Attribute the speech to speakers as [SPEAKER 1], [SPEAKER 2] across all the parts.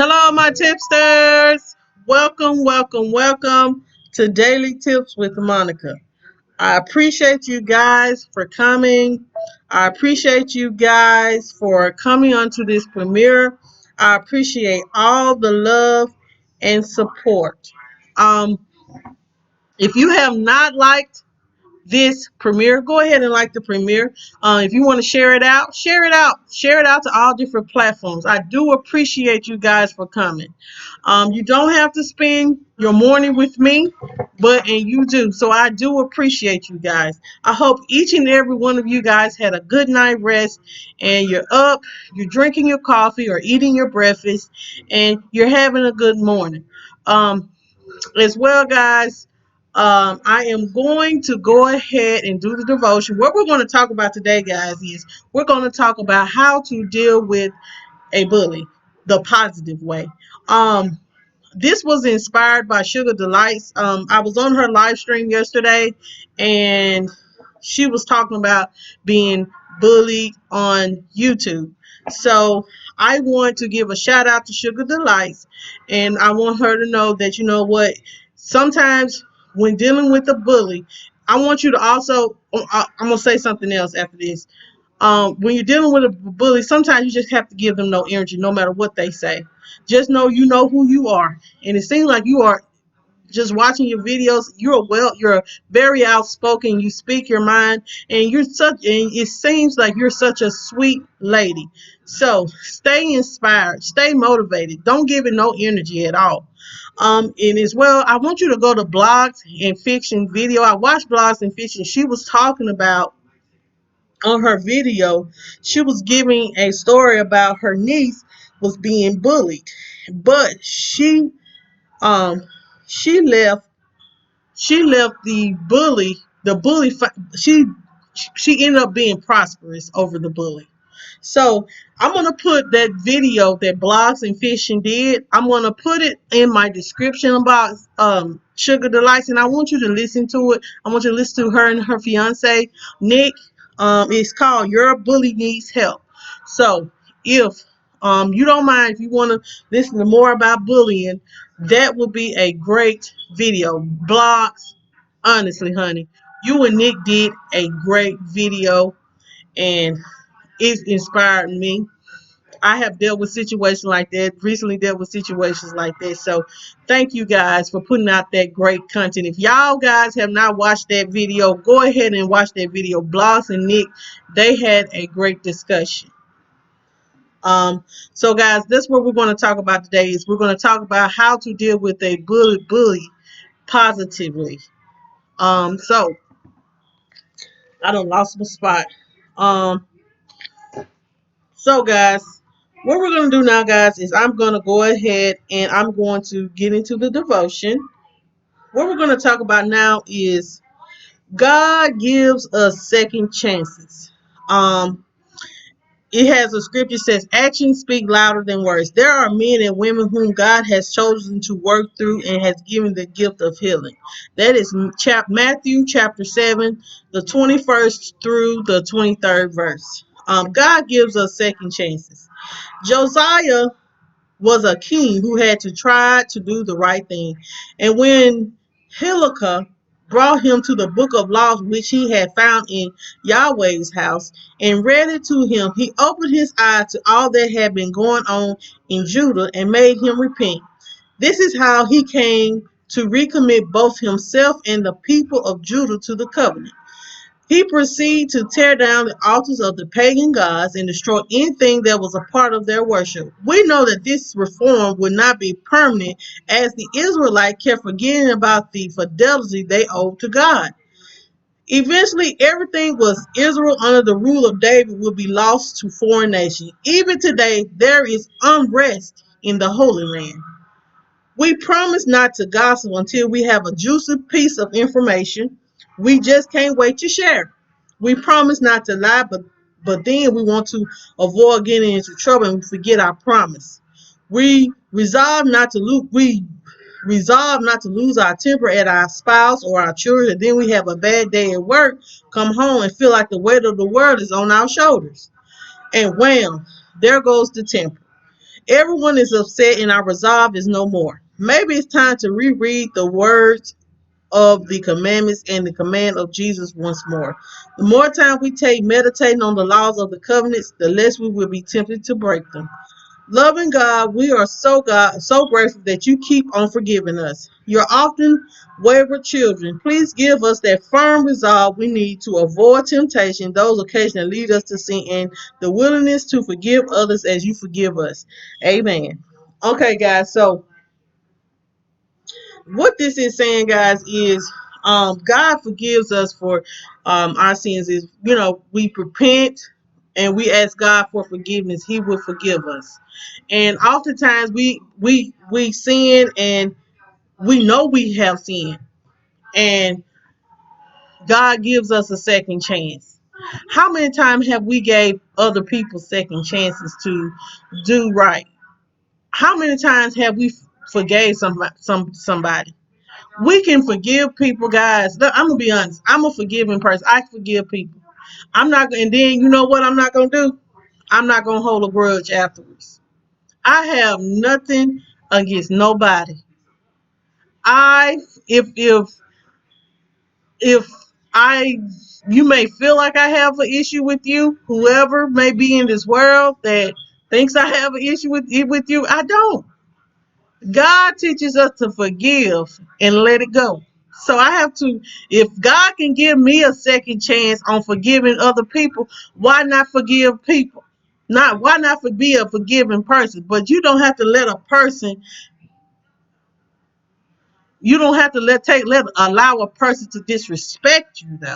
[SPEAKER 1] Hello, my tipsters. Welcome, welcome, welcome to Daily Tips with Monica. I appreciate you guys for coming. I appreciate you guys for coming onto this premiere. I appreciate all the love and support. Um, if you have not liked this premiere, go ahead and like the premiere. If you want to share it out, share it out. Share it out to all different platforms. I do appreciate you guys for coming. You don't have to spend your morning with me, and you do. So I do appreciate you guys. I hope each and every one of you guys had a good night rest and you're up, you're drinking your coffee or eating your breakfast, and you're having a good morning. Um, as well, guys. I am going to go ahead and do the devotion. What we're going to talk about today, guys, is we're going to talk about how to deal with a bully the positive way. Um, this was inspired by Sugar Delights. I was on her live stream yesterday, and she was talking about being bullied on YouTube. So I want to give a shout out to Sugar Delights, and I want her to know that you know what. Sometimes when dealing with a bully, I want you to also. I'm gonna say something else after this. When you're dealing with a bully, sometimes you just have to give them no energy, no matter what they say. Just know you know who you are, and it seems like you are just watching your videos. You're very outspoken. You speak your mind, and it seems like you're such a sweet lady. So stay inspired, stay motivated. Don't give it no energy at all. And as well, I want you to go to blogs and fiction video. I watched blogs and fiction. She was talking about on her video, she was giving a story about her niece was being bullied, but um she left the bully she ended up being prosperous over the bully. So I'm gonna put that video that Blogs and Fishing did. I'm gonna put it in my description box. Sugar Delights, and I want you to listen to it. I want you to listen to her and her fiance Nick. It's called Your Bully Needs Help. So if you don't mind, if you want to listen to more about bullying, that would be a great video. Blogs, honestly, honey, you and Nick did a great video, and it inspired me. I have dealt with situations like that, recently dealt with situations like that. So thank you guys for putting out that great content. If y'all guys have not watched that video, go ahead and watch that video. Bloss and Nick, they had a great discussion. So guys, that's what we're going to talk about today. Is we're going to talk about how to deal with a bully positively. So I done lost my spot. Um, So, guys, what we're going to do now, guys, is I'm going to go ahead and I'm going to get into the devotion. What we're going to talk about now is God gives us second chances. Um, it has a scripture that says, actions speak louder than words. There are men and women whom God has chosen to work through and has given the gift of healing. That is Matthew chapter 7, the 21st through the 23rd verse. God gives us second chances. Josiah was a king who had to try to do the right thing. And when Hilkiah brought him to the book of laws which he had found in Yahweh's house and read it to him, he opened his eyes to all that had been going on in Judah and made him repent. This is how he came to recommit both himself and the people of Judah to the covenant. He proceeded to tear down the altars of the pagan gods and destroy anything that was a part of their worship. We know that this reform would not be permanent, as the Israelites kept forgetting about the fidelity they owed to God. Eventually, everything was Israel under the rule of David would be lost to foreign nations. Even today, there is unrest in the Holy Land. We promise not to gossip until we have a juicy piece of information. We just can't wait to share. We promise not to lie, but then we want to avoid getting into trouble and we forget our promise. We resolve not to lose. We resolve not to lose our temper at our spouse or our children, and then we have a bad day at work, come home and feel like the weight of the world is on our shoulders. And wham, there goes the temper. Everyone is upset and our resolve is no more. Maybe it's time to reread the words of the commandments and the command of Jesus once more. The more time we take meditating on the laws of the covenants, the less we will be tempted to break them. Loving God, we are so grateful that you keep on forgiving us. You're often wayward children. Please give us that firm resolve we need to avoid temptation, those occasions that lead us to sin, and the willingness to forgive others as you forgive us. Amen. Okay, guys, so what this is saying, guys, is God forgives us for our sins. Is we repent and we ask God for forgiveness, He will forgive us. And oftentimes we sin and we know we have sinned, and God gives us a second chance. How many times have we gave other people second chances to do right? How many times have we forgave somebody? We can forgive people, guys. Look, I'm gonna be honest. I'm a forgiving person. I forgive people. I'm not, and then you know what I'm not gonna do? I'm not gonna hold a grudge afterwards. I have nothing against nobody. I if I you may feel like I have an issue with you, whoever may be in this world that thinks I have an issue with you, I don't. God teaches us to forgive and let it go. So I have to, if God can give me a second chance on forgiving other people, why not forgive people? Why not be a forgiving person? But you don't have to let a person, you don't have to allow a person to disrespect you though.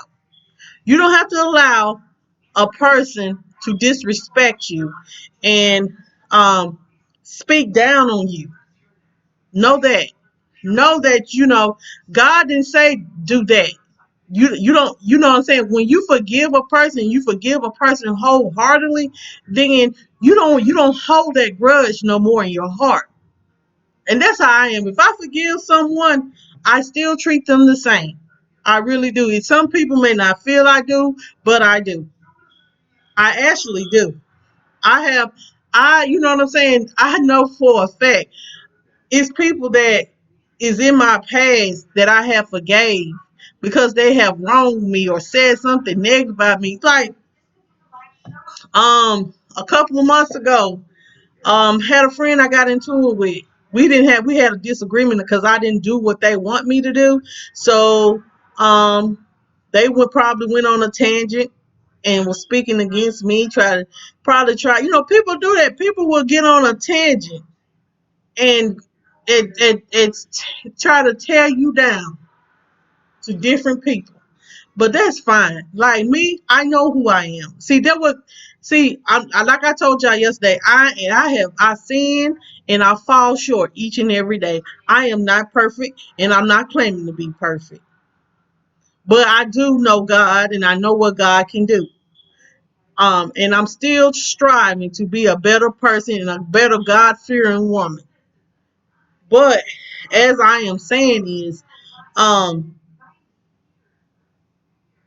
[SPEAKER 1] You don't have to allow a person to disrespect you and um, speak down on you. Know that. Know that God didn't say do that. You don't what I'm saying? When you forgive a person, you forgive a person wholeheartedly, then you don't hold that grudge no more in your heart. And that's how I am. If I forgive someone, I still treat them the same. I really do. And some people may not feel I do, but I do. I actually do. You know what I'm saying? I know for a fact it's people that is in my past that I have forgave because they have wronged me or said something negative about me. Like a couple of months ago, had a friend I got into it with. We had a disagreement because I didn't do what they want me to do. So they would probably went on a tangent and was speaking against me, people do that. People will get on a tangent and try to tear you down to different people. But that's fine. Like me, I know who I am. Like I told y'all yesterday, I sin and I fall short each and every day. I am not perfect and I'm not claiming to be perfect. But I do know God and I know what God can do. And I'm still striving to be a better person and a better God-fearing woman. But as I am saying is, um,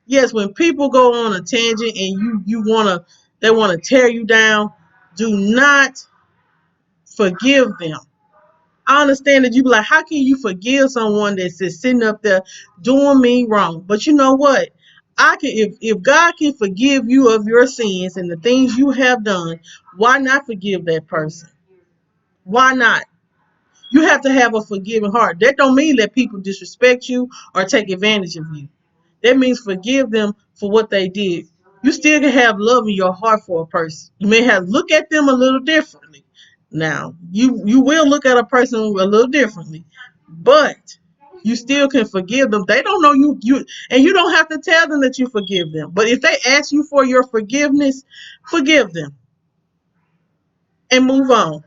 [SPEAKER 1] yes, when people go on a tangent and they wanna tear you down, do not forgive them. I understand that you be like, how can you forgive someone that's just sitting up there doing me wrong? But you know what? I can if God can forgive you of your sins and the things you have done, why not forgive that person? Why not? You have to have a forgiving heart. That don't mean that people disrespect you or take advantage of you. That means forgive them for what they did. You still can have love in your heart for a person. You may have look at them a little differently. Now, you will look at a person a little differently, but you still can forgive them. They don't know and you don't have to tell them that you forgive them. But if they ask you for your forgiveness, forgive them and move on.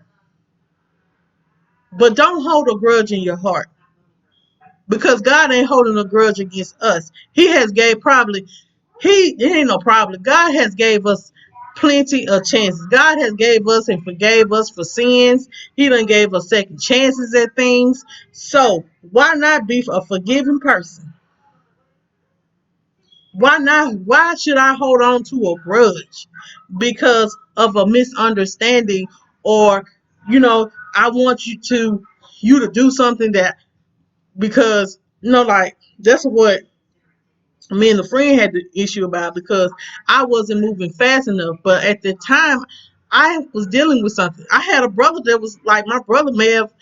[SPEAKER 1] But don't hold a grudge in your heart because God ain't holding a grudge against us. He has gave probably he it ain't no problem. God has gave us plenty of chances. God has gave us and forgave us for sins. He done gave us second chances at things. So why not be a forgiving person? Why not? Why should I hold on to a grudge because of a misunderstanding or I want you to do something that, because like that's what me and the friend had the issue about, because I wasn't moving fast enough. But at the time, I was dealing with something. I had a brother that was like, my brother may have,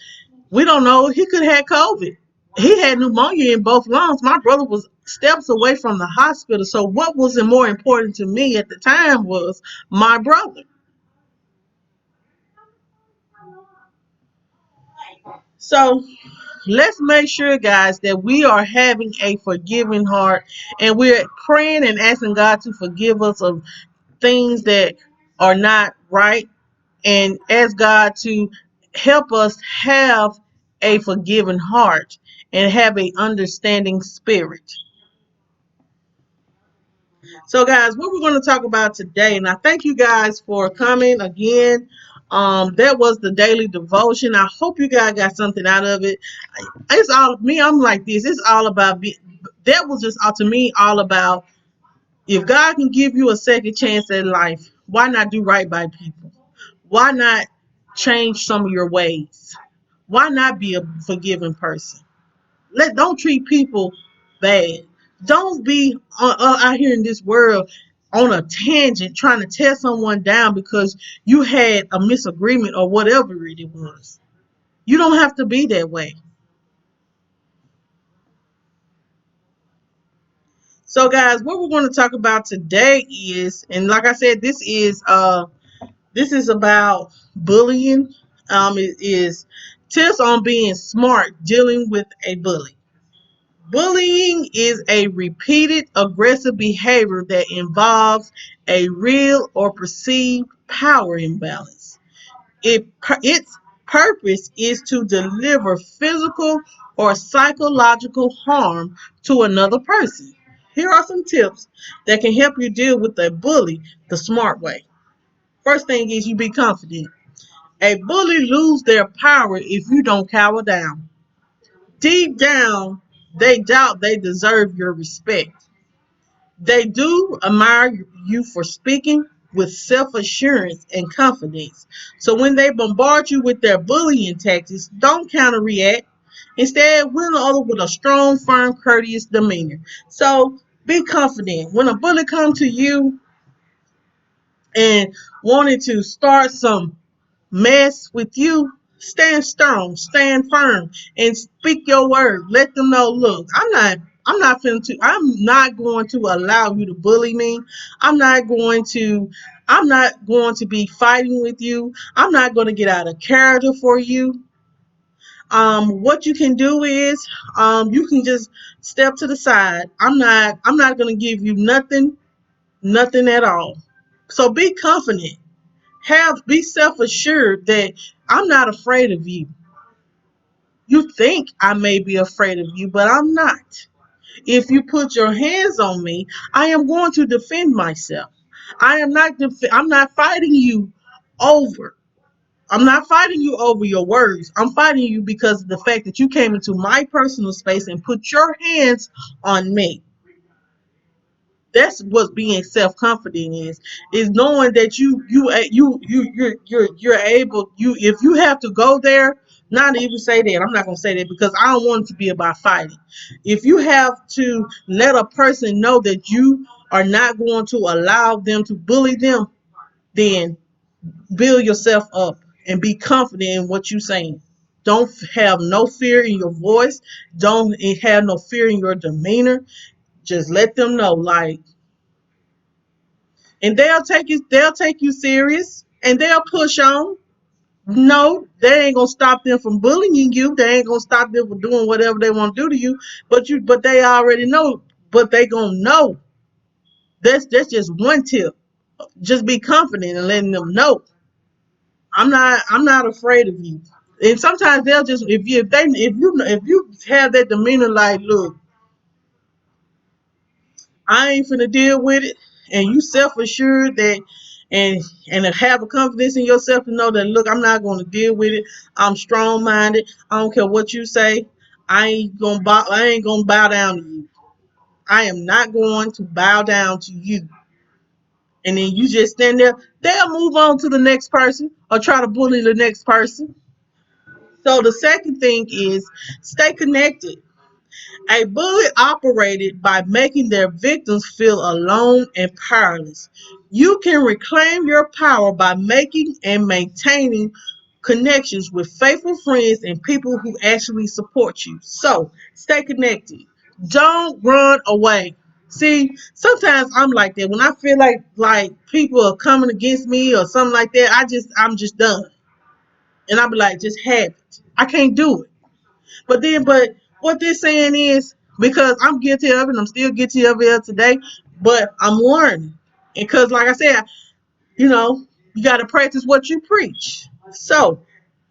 [SPEAKER 1] we don't know, he could have had COVID. He had pneumonia in both lungs. My brother was steps away from the hospital. So what was more important to me at the time was my brother. So let's make sure, guys, that we are having a forgiving heart, and we're praying and asking God to forgive us of things that are not right, and ask God to help us have a forgiving heart and have a understanding spirit. So, guys, what we're going to talk about today, and I thank you guys for coming again. That was the daily devotion. I hope you guys got something out of it. It's all me. I'm like this. It's all about that was just to me all about, if God can give you a second chance at life, why not do right by people? Why not change some of your ways? Why not be a forgiving person? Don't treat people bad. Don't be out here in this world on a tangent trying to tear someone down because you had a misagreement or whatever it was. You don't have to be that way. So, guys, what we're going to talk about today is, and like I said, this is about bullying. It is tips on being smart dealing with a bully. Bullying is a repeated aggressive behavior that involves a real or perceived power imbalance. Its purpose is to deliver physical or psychological harm to another person. Here are some tips that can help you deal with a bully the smart way. First thing is, you be confident. A bully lose their power if you don't cower down. Deep down, they doubt they deserve your respect. They do admire you for speaking with self-assurance and confidence. So when they bombard you with their bullying tactics, don't counter-react. Instead, win over with a strong, firm, courteous demeanor. So be confident. When a bully comes to you and wanted to start some mess with you, stand strong, stand firm, and speak your word. Let them know, look, I'm not going to allow you to bully me. I'm not going to I'm not going to be fighting with you. I'm not going to get out of character for you. What you can do is, you can just step to the side. I'm not going to give you nothing at all. So be confident. Be self-assured that I'm not afraid of you. You think I may be afraid of you, but I'm not. If you put your hands on me, I am going to defend myself. I'm not fighting you over. I'm not fighting you over your words. I'm fighting you because of the fact that you came into my personal space and put your hands on me. That's what being self-confident is knowing that you're able, if you have to go there, not even say that. I'm not going to say that because I don't want it to be about fighting. If you have to let a person know that you are not going to allow them to bully them, then build yourself up and be confident in what you're saying. Don't have no fear in your voice. Don't have no fear in your demeanor. Just let them know, like, and they'll take you serious, and they'll push on. No, they ain't gonna stop them from bullying you. They ain't gonna stop them from doing whatever they want to do to you. But they already know. But they gonna know. That's just one tip. Just be confident and letting them know. I'm not afraid of you. And sometimes they'll just, if you have that demeanor, like, look, I ain't finna deal with it, and you self assured that, and have a confidence in yourself to know that, look, I'm not going to deal with it. I'm strong minded. I don't care what you say. I ain't gonna bow down to you. I am not going to bow down to you. and then you just stand there, they'll move on to the next person or try to bully the next person. So the second thing is stay connected. A bully operated by making their victims feel alone and powerless. You can reclaim your power by making and maintaining connections with faithful friends and people who actually support you. So stay connected. Don't run away. See, sometimes I'm like that. When I feel like people are coming against me or something like that, I'm just done. And I'll be like, just have it. I can't do it. But what they're saying is, because I'm guilty of it, I'm still guilty of it today, but I'm learning. And because, like I said, you got to practice what you preach. So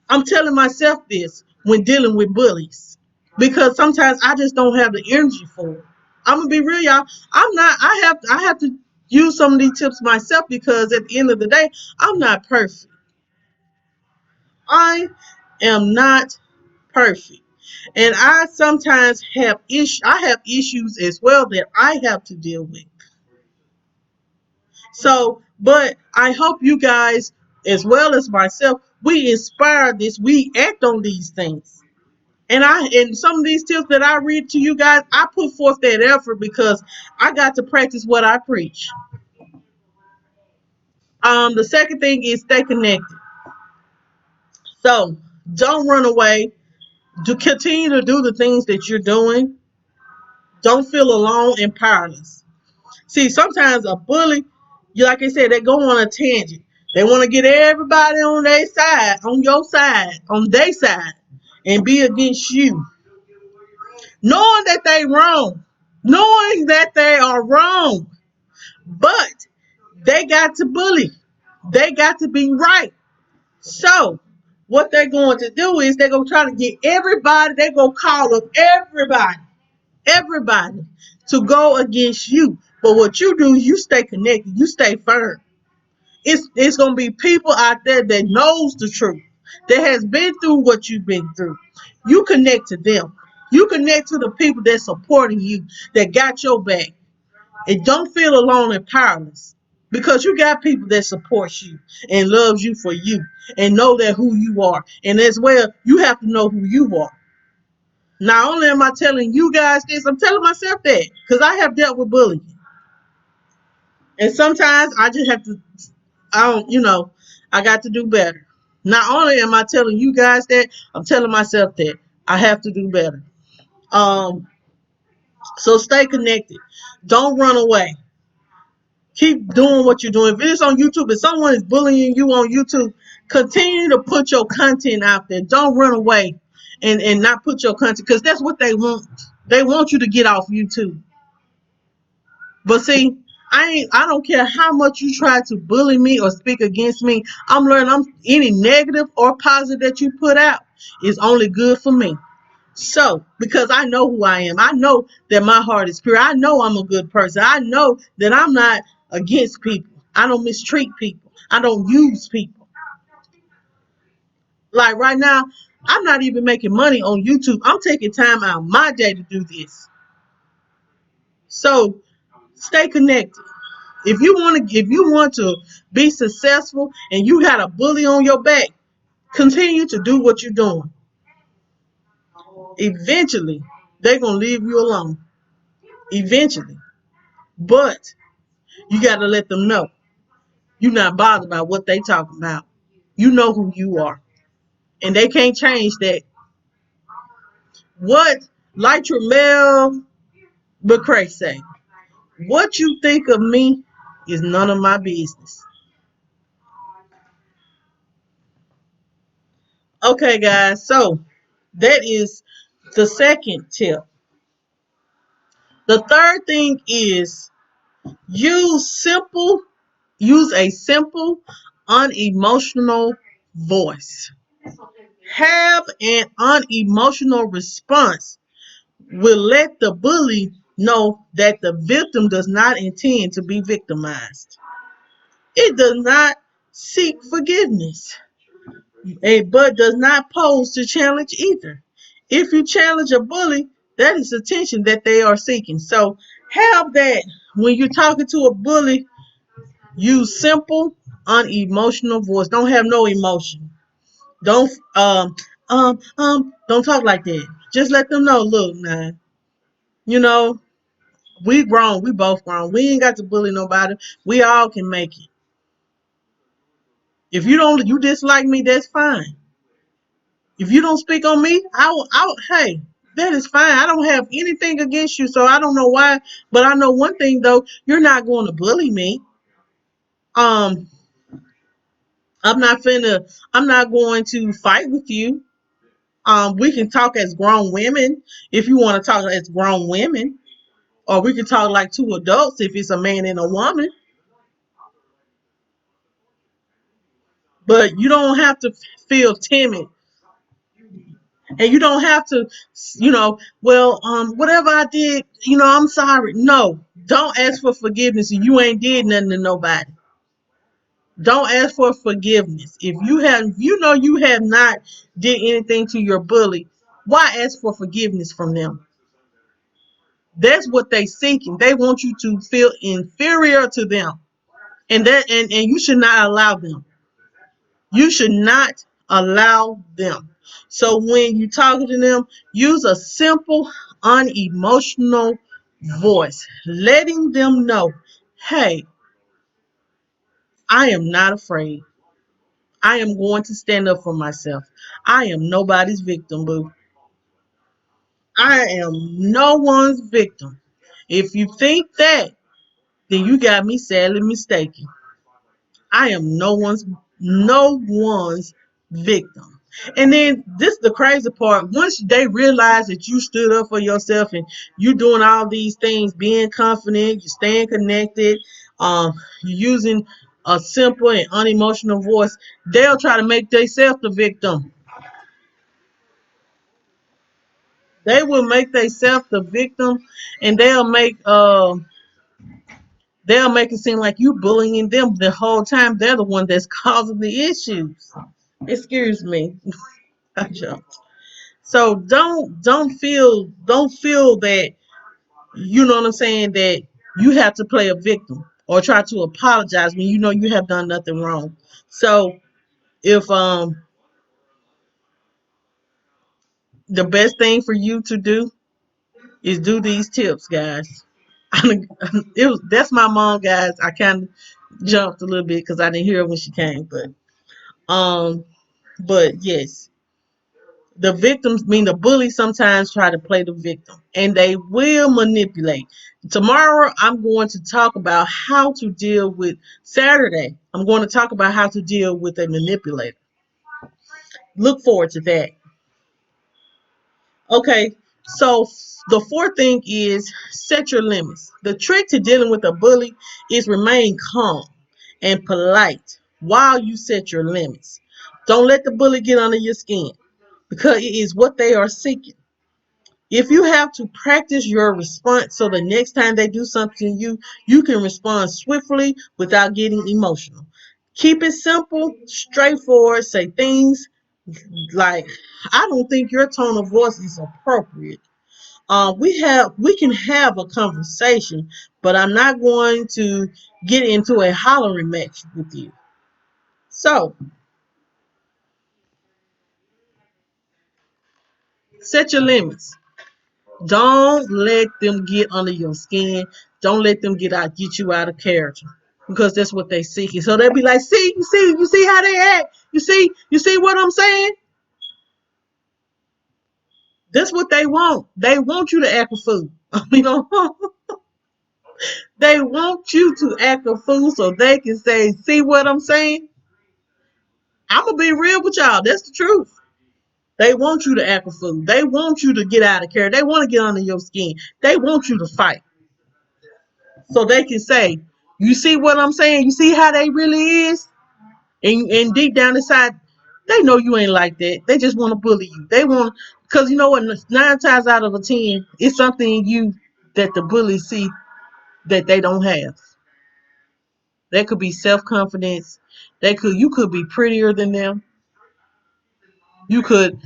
[SPEAKER 1] I'm telling myself this when dealing with bullies, because sometimes I just don't have the energy for it. I'm gonna be real, y'all. I'm not. I have to use some of these tips myself because at the end of the day, I'm not perfect. I am not perfect. And I sometimes have issues as well that I have to deal with. So, but I hope you guys, as well as myself, we inspire this, we act on these things. And some of these tips that I read to you guys, I put forth that effort because I got to practice what I preach. The second thing is stay connected. So don't run away. Do continue to do the things that you're doing. Don't feel alone and powerless. See, sometimes a bully, like I said, they go on a tangent. They want to get everybody on their side, on your side, on their side, and be against you, knowing that they wrong, knowing that they are wrong, but they got to bully. They got to be right. So, what they're going to do is they're going to try to get everybody. They're going to call up everybody to go against you. But what you do is you stay connected. You stay firm. It's gonna be people out there that knows the truth, that has been through what you've been through. You connect to them. You connect to the people that's supporting you, that got your back. And don't feel alone and powerless. Because you got people that support you and loves you for you and know that who you are. And as well, you have to know who you are. Not only am I telling you guys this, I'm telling myself that. Because I have dealt with bullying. And sometimes I just have to I got to do better. Not only am I telling you guys that, I'm telling myself that I have to do better. Um, so stay connected. Don't run away. Keep doing what you're doing. If it is on YouTube, if someone is bullying you on YouTube, continue to put your content out there. Don't run away and not put your content, because that's what they want. They want you to get off YouTube. But see, I don't care how much you try to bully me or speak against me. I'm learning any negative or positive that you put out is only good for me. So, because I know who I am. I know that my heart is pure. I know I'm a good person. I know that I'm not against people. I don't mistreat people. I don't use people. Like right now, I'm not even making money on YouTube. I'm taking time out of my day to do this. So, stay connected. If you want to be successful and you got a bully on your back, continue to do what you're doing. Eventually, they're gonna leave you alone. Eventually. But you gotta let them know you're not bothered by what they talking about. You know who you are. And they can't change that. What Mel McRae say? What you think of me is none of my business. Okay, guys, so that is the second tip. The third thing is use simple, use a simple, unemotional voice. Have an unemotional response will let the bully know that the victim does not intend to be victimized. It does not seek forgiveness, but does not pose to challenge either. If you challenge a bully, that is attention that they are seeking. So have that when you're talking to a bully, Use simple, unemotional voice. Don't have no emotion. Don't don't talk like that. Just let them know, look, man, you know, we grown, we both grown. We ain't got to bully nobody. We all can make it. If you dislike me, that's fine. If you don't speak on me, hey, that is fine. I don't have anything against you, so I don't know why. But I know one thing though, you're not going to bully me. Um, I'm not going to fight with you. We can talk as grown women if you want to talk as grown women, or we can talk like two adults if it's a man and a woman. But you don't have to feel timid, and you don't have to, well, whatever I did, I'm sorry. No, don't ask for forgiveness if you ain't did nothing to nobody. Don't ask for forgiveness if you have not did anything to your bully. Why ask for forgiveness from them? That's what they seeking. They want you to feel inferior to them, and you should not allow them. You should not allow them. So when you talking to them, use a simple, unemotional voice, letting them know, hey, I am not afraid. I am going to stand up for myself. I am nobody's victim, boo. I am no one's victim. If you think that, then you got me sadly mistaken. I am no one's victim. And then this is the crazy part. Once they realize that you stood up for yourself and you doing all these things, being confident, you staying connected, you're using a simple and unemotional voice, they'll try to make themselves the victim. They will make themselves the victim, and they'll make it seem like you bullying them the whole time. They're the one that's causing the issues. Excuse me. I jumped. So don't feel that, you know what I'm saying, that you have to play a victim or try to apologize when you know you have done nothing wrong. So if the best thing for you to do is do these tips, guys. That's my mom, guys. I kind of jumped a little bit because I didn't hear her when she came, um, but yes, the victims mean the bullies sometimes try to play the victim, and they will manipulate. Tomorrow, I'm going to talk about how to deal with Saturday. I'm going to talk about how to deal with a manipulator. Look forward to that. Okay, so the fourth thing is set your limits. The trick to dealing with a bully is remain calm and polite while you set your limits. Don't let the bully get under your skin because it is what they are seeking. If you have to practice your response so the next time they do something to you, you can respond swiftly without getting emotional. Keep it simple, straightforward, say things like, I don't think your tone of voice is appropriate. We can have a conversation, but I'm not going to get into a hollering match with you. So set your limits. Don't let them get under your skin. Don't let them get you out of character. Because that's what they seeking. So they'll be like, see, you see how they act. You see what I'm saying? That's what they want. They want you to act a fool. They want you to act a fool so they can say, see what I'm saying? I'm gonna be real with y'all. That's the truth. They want you to act a fool. They want you to get out of character. They want to get under your skin. They want you to fight. So they can say, you see what I'm saying? You see how they really is? And deep down inside, they know you ain't like that. They just want to bully you. They want, because you know what? 9 times out of 10, it's something in you that the bullies see that they don't have. That could be self confidence. You could be prettier than them. You could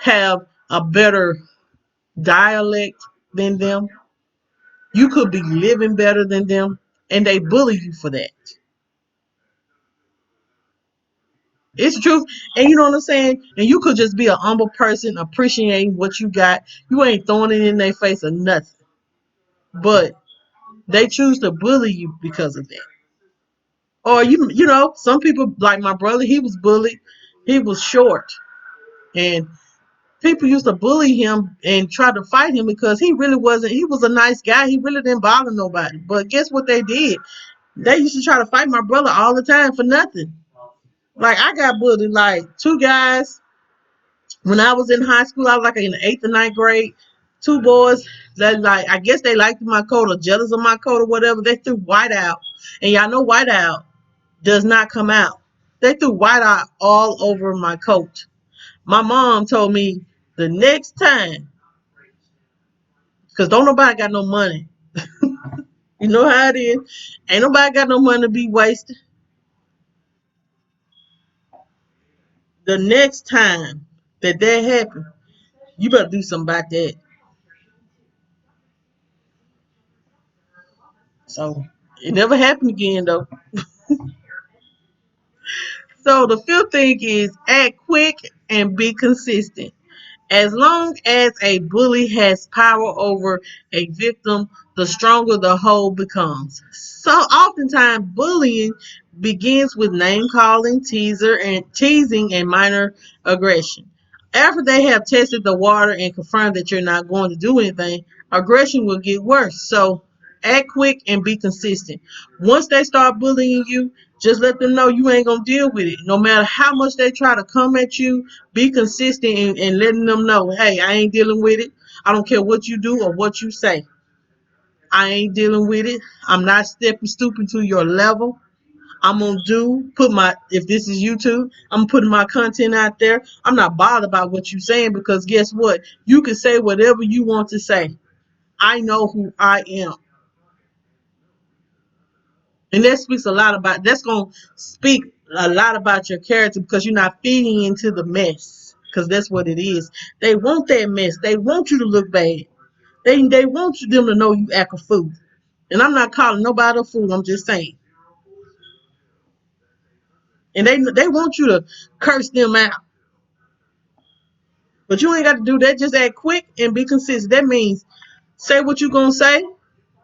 [SPEAKER 1] have a better dialect than them. You could be living better than them, and they bully you for that. It's the truth. And you know what I'm saying? And you could just be a humble person, appreciating what you got. You ain't throwing it in their face or nothing. But they choose to bully you because of that. Or you know, some people like my brother, he was bullied. He was short. And people used to bully him and try to fight him because he really wasn't, he was a nice guy. He really didn't bother nobody. But guess what they did? They used to try to fight my brother all the time for nothing. Like I got bullied like two guys when I was in high school. I was like in the 8th and 9th grade. Two boys that like I guess they liked my coat or jealous of my coat or whatever. They threw white out. And y'all know white out does not come out. They threw white out all over my coat. My mom told me the next time, because don't nobody got no money. You know how it is. Ain't nobody got no money to be wasted. The next time that happen, you better do something about that. So it never happened again though. So the fifth thing is act quick and be consistent. As long as a bully has power over a victim, the stronger the hold becomes. So oftentimes bullying begins with name calling, teasing and minor aggression. After they have tested the water and confirmed that you're not going to do anything, aggression will get worse. So act quick and be consistent. Once they start bullying you, just let them know you ain't gonna deal with it. No matter how much they try to come at you, be consistent and letting them know, hey, I ain't dealing with it. I don't care what you do or what you say. I ain't dealing with it. I'm not stooping to your level. I'm gonna put my, if this is YouTube, I'm putting my content out there. I'm not bothered about what you're saying because guess what? You can say whatever you want to say. I know who I am. And that's gonna speak a lot about your character because you're not feeding into the mess. Because that's what it is. They want that mess. They want you to look bad. They want them to know you act a fool. And I'm not calling nobody a fool. I'm just saying. And they want you to curse them out. But you ain't got to do that. Just act quick and be consistent. That means say what you're gonna say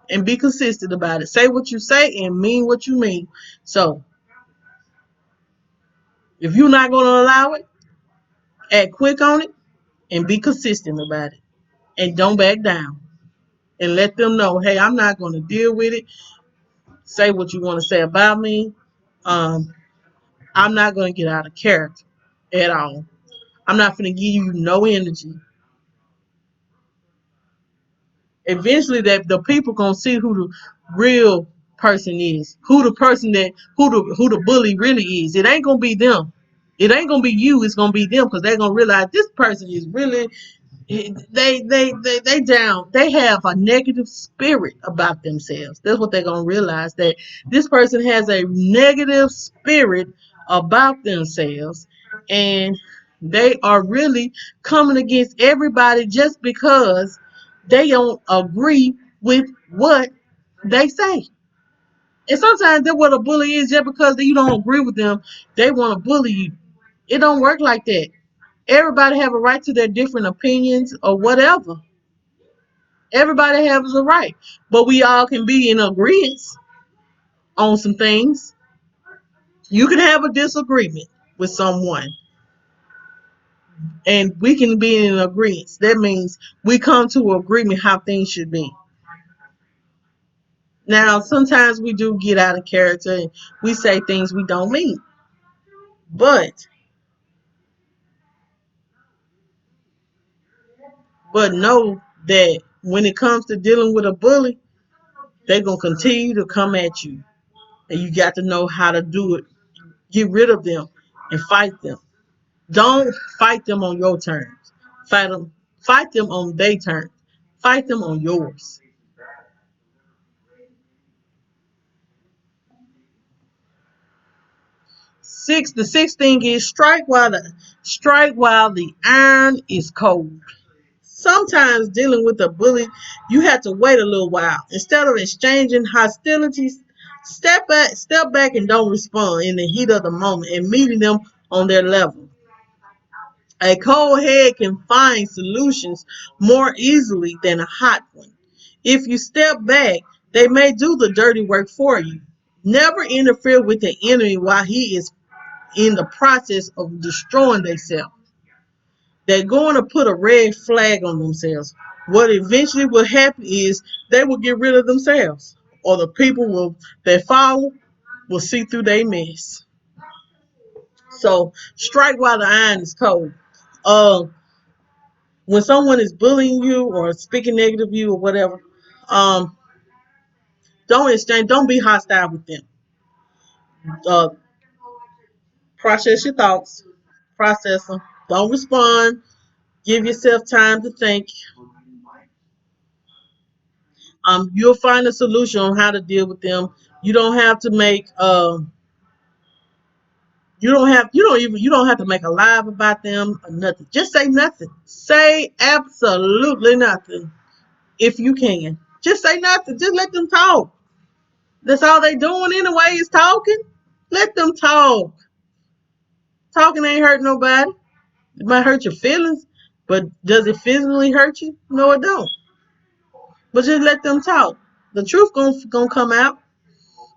[SPEAKER 1] and be consistent about it. Say what you say and mean what you mean. So if you're not gonna allow it, act quick on it and be consistent about it. And don't back down. And let them know, hey, I'm not gonna deal with it. Say what you want to say about me. Um, I'm not gonna get out of character at all. I'm not gonna give you no energy. Eventually that the people gonna see who the real person is, who the person that who the bully really is. It ain't gonna be them. It ain't gonna be you. It's gonna be them because they're gonna realize this person is really they down. They have a negative spirit about themselves. That's what they're gonna realize, that this person has a negative spirit about themselves, and they are really coming against everybody just because they don't agree with what they say. And sometimes that's what a bully is. Just because you don't agree with them, they want to bully you. It don't work like that. Everybody have a right to their different opinions or whatever. Everybody has a right, but we all can be in agreement on some things. You can have a disagreement with someone, and we can be in agreement. That means we come to agreement how things should be. Now, sometimes we do get out of character and we say things we don't mean, but know that when it comes to dealing with a bully, they're gonna continue to come at you, and you got to know how to do it. Get rid of them and fight them. Don't fight them on your terms. Fight them on their terms. Fight them on yours. The sixth thing is strike while the iron is cold. Sometimes dealing with a bully, you have to wait a little while. Instead of exchanging hostilities, step back and don't respond in the heat of the moment and meeting them on their level. A cold head can find solutions more easily than a hot one. If you step back, they may do the dirty work for you. Never interfere with the enemy while he is in the process of destroying themselves. They're going to put a red flag on themselves. What eventually will happen is they will get rid of themselves, or the people will that follow will see through their mess. So strike while the iron is cold. Uh, when someone is bullying you or speaking negative of you or whatever, um, don't be hostile with them. Uh, process your thoughts, process them. Don't respond. Give yourself time to think. You'll find a solution on how to deal with them. You don't have to make you don't have to make a live about them or nothing. Just say nothing. Say absolutely nothing if you can. Just say nothing. Just let them talk. That's all they doing anyway is talking. Let them talk. Talking ain't hurt nobody. It might hurt your feelings, but does it physically hurt you? No, it don't. But just let them talk. The truth gonna come out.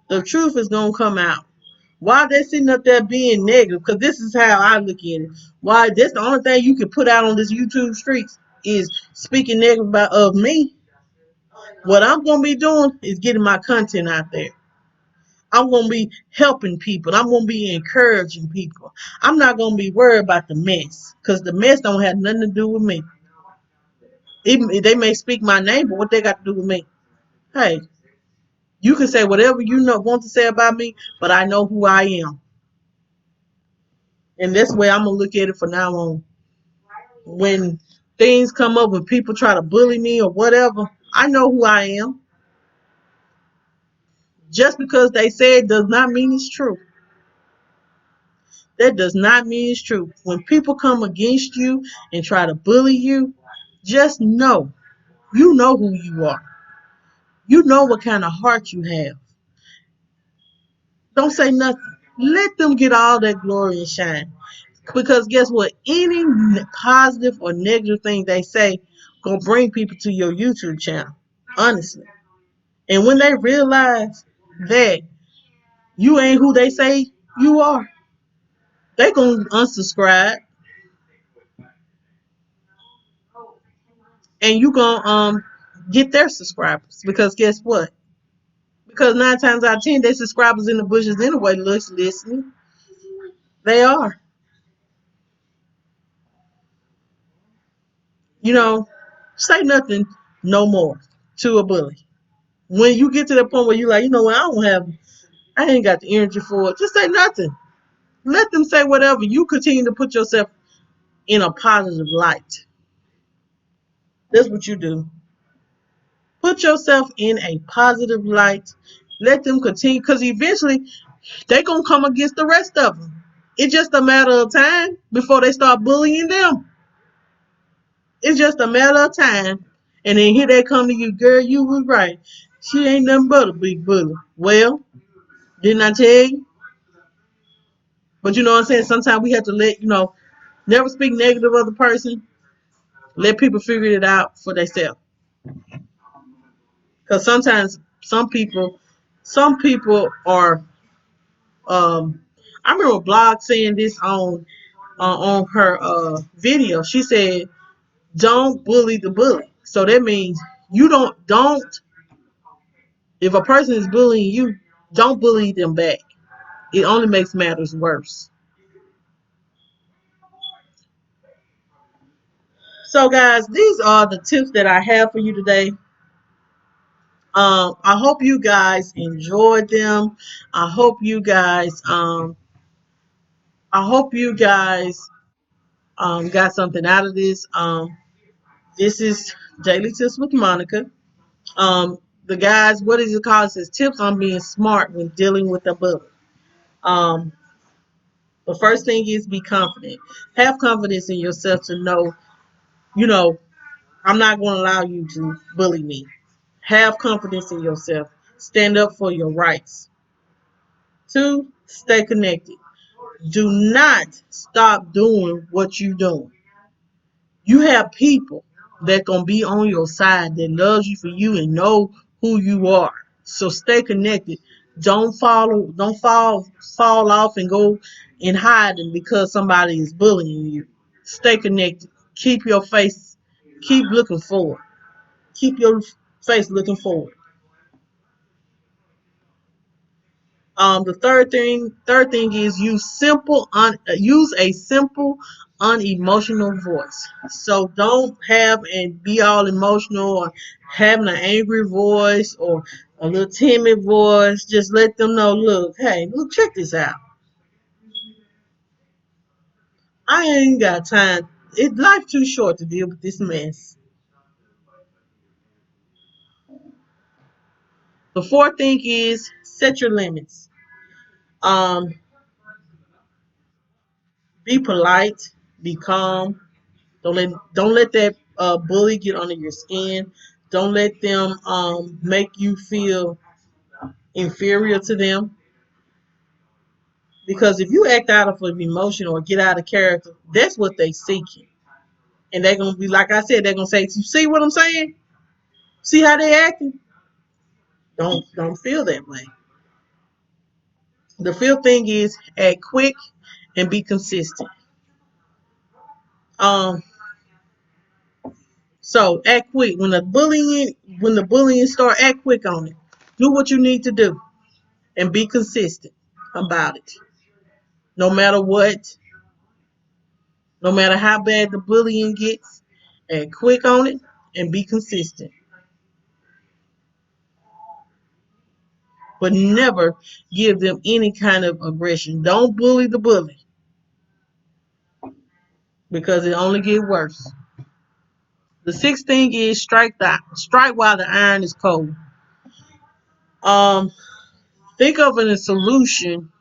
[SPEAKER 1] The truth is gonna come out. Why they sitting up there being negative? Because this is how I look at it. Why that's the only thing you can put out on this YouTube streets is speaking negative about of me. What I'm gonna be doing is getting my content out there. I'm gonna be helping people. I'm gonna be encouraging people. I'm not gonna be worried about the mess because the mess don't have nothing to do with me. Even they may speak my name, but what they got to do with me? Hey, you can say whatever you know want to say about me, but I know who I am, and that's the way I'm gonna look at it from now on. When things come up, when people try to bully me or whatever, I know who I am. Just because they say it does not mean it's true. That does not mean it's true. When people come against you and try to bully you, just know you know who you are. You know what kind of heart you have. Don't say nothing. Let them get all that glory and shine. Because guess what? Any positive or negative thing they say gonna bring people to your YouTube channel. Honestly. And when they realize that you ain't who they say you are, they gonna unsubscribe and you gonna get their subscribers. Because guess what? Because 9 times out of 10, they subscribers in the bushes anyway, listening. They are. You know, say nothing no more to a bully. When you get to the point where you're like, you know what, I ain't got the energy for it, just say nothing. Let them say whatever. You continue to put yourself in a positive light. That's what you do. Put yourself in a positive light. Let them continue, because eventually they're going to come against the rest of them. It's just a matter of time before they start bullying them. It's just a matter of time. And then here they come to you, girl, you was right. She ain't nothing but a big bully. Well, didn't I tell you? But you know what I'm saying? Sometimes we have to never speak negative of the person. Let people figure it out for themselves. Because sometimes some people are. I remember a blog saying this on her video. She said, "Don't bully the bully." So that means you don't. If a person is bullying you, don't bully them back. It only makes matters worse. So, guys, these are the tips that I have for you today. I hope you guys enjoyed them. I hope you guys. I hope you guys got something out of this. This is Daily Tips with Monica. Um, the guys, what is it called? It says tips on being smart when dealing with a bully. Um, the first thing is be confident. Have confidence in yourself to know, you know, I'm not going to allow you to bully me. Have confidence in yourself. Stand up for your rights. 2, stay connected. Do not stop doing what you're doing. You have people that gonna be on your side that loves you for you and know who you are. So stay connected. Don't fall off and go in hiding because somebody is bullying you. Stay connected. Keep your face. Keep looking forward. Keep your face looking forward. The third thing is use a simple, unemotional voice. So don't have and be all emotional or having an angry voice or a little timid voice. Just let them know, look, hey, look, check this out. I ain't got time. Life too short to deal with this mess. The fourth thing is set your limits. Um, be polite, be calm. Don't let that bully get under your skin. Don't let them make you feel inferior to them. Because if you act out of emotion or get out of character, that's what they seeking. And they're gonna be like I said, they're gonna say, "You see what I'm saying? See how they acting? Don't feel that way." The fifth thing is act quick and be consistent. Um, so act quick when the bullying start. Act quick on it. Do what you need to do and be consistent about it. No matter what, no matter how bad the bullying gets, and quick on it and be consistent. But never give them any kind of aggression. Don't bully the bully because it only gets worse. The sixth thing is strike while the iron is cold. Um, think of a solution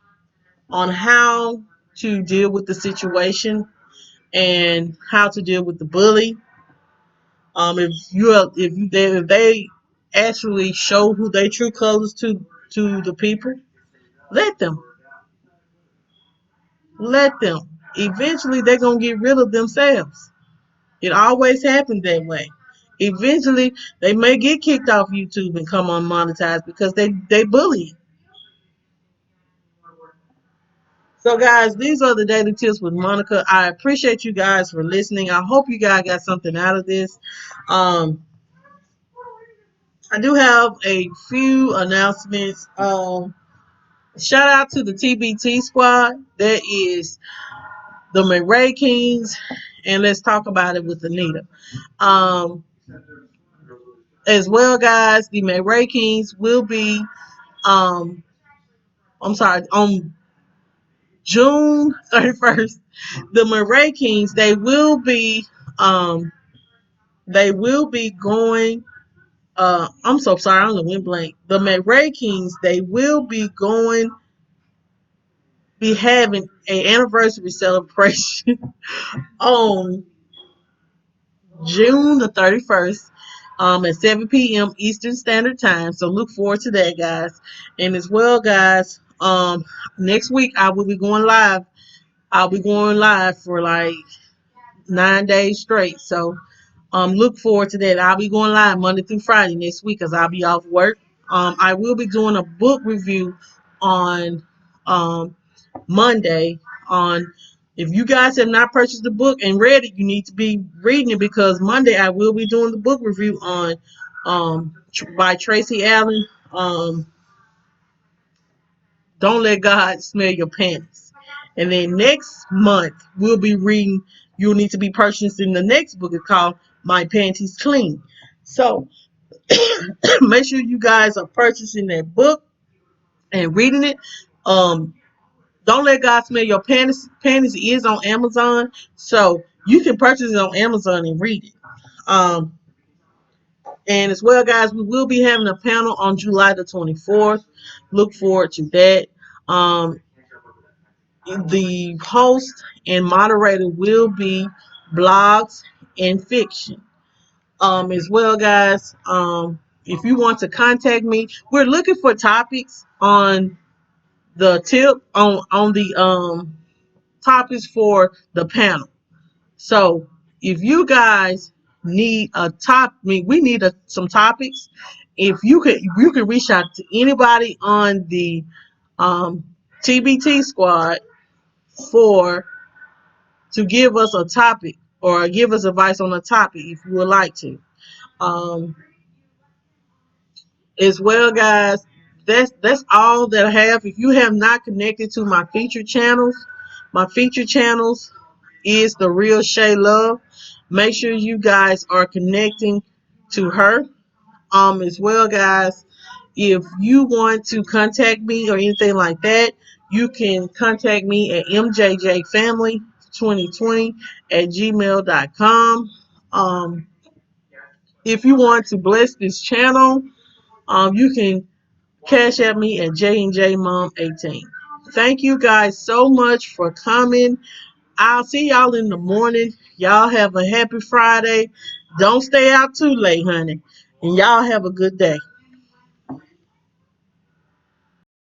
[SPEAKER 1] on how to deal with the situation and how to deal with the bully. If they actually show who they true colors to the people, let them let them. Eventually, they're gonna get rid of themselves. It always happens that way. Eventually, they may get kicked off YouTube and come unmonetized because they bully. So, guys, these are the daily tips with Monica. I appreciate you guys for listening. I hope you guys got something out of this. Um, I do have a few announcements. Shout out to the TBT squad. That is the McRae Kingz, and let's talk about it with Anita. Um, as well, guys, the McRae Kingz will be, um, I'm sorry, on June 31st. The McRae Kingz, they will be going. I'm so sorry, I don't know when blank. The McRae Kingz, they will be having an anniversary celebration on June the 31st at 7 p.m. Eastern Standard Time. So look forward to that, guys. And as well, guys, next week I will be going live. I'll be going live for like 9 days straight. So look forward to that. I'll be going live Monday through Friday next week because I'll be off work. I will be doing a book review on um, Monday on if you guys have not purchased the book and read it, you need to be reading it because Monday I will be doing the book review on by Tracy Allen. Don't let God smell your panties. And then next month we'll be reading. You'll need to be purchasing the next book. It's called My Panties Clean. So make sure you guys are purchasing that book and reading it. Um, Don't Let God Smell Your Panties. Panties is on Amazon, so you can purchase it on Amazon and read it. Um, and as well, guys, we will be having a panel on July the 24th. Look forward to that. Um, the host and moderator will be blogs and fiction. As well, guys. If you want to contact me, we're looking for topics on the tip on the topics for the panel. So if you guys need we need some topics. If you can reach out to anybody on the TBT squad for to give us a topic or give us advice on a topic if you would like to. Um, as well, guys, that's all that I have. If you have not connected to my featured channels is the real Shae Love. Make sure you guys are connecting to her. As well, guys, if you want to contact me or anything like that, you can contact me at MJJFamily2020 at gmail.com. If you want to bless this channel, you can cash at me at J&J Mom 18. Thank you guys so much for coming. I'll see y'all in the morning. Y'all have a happy Friday. Don't stay out too late, honey. And y'all have a good day.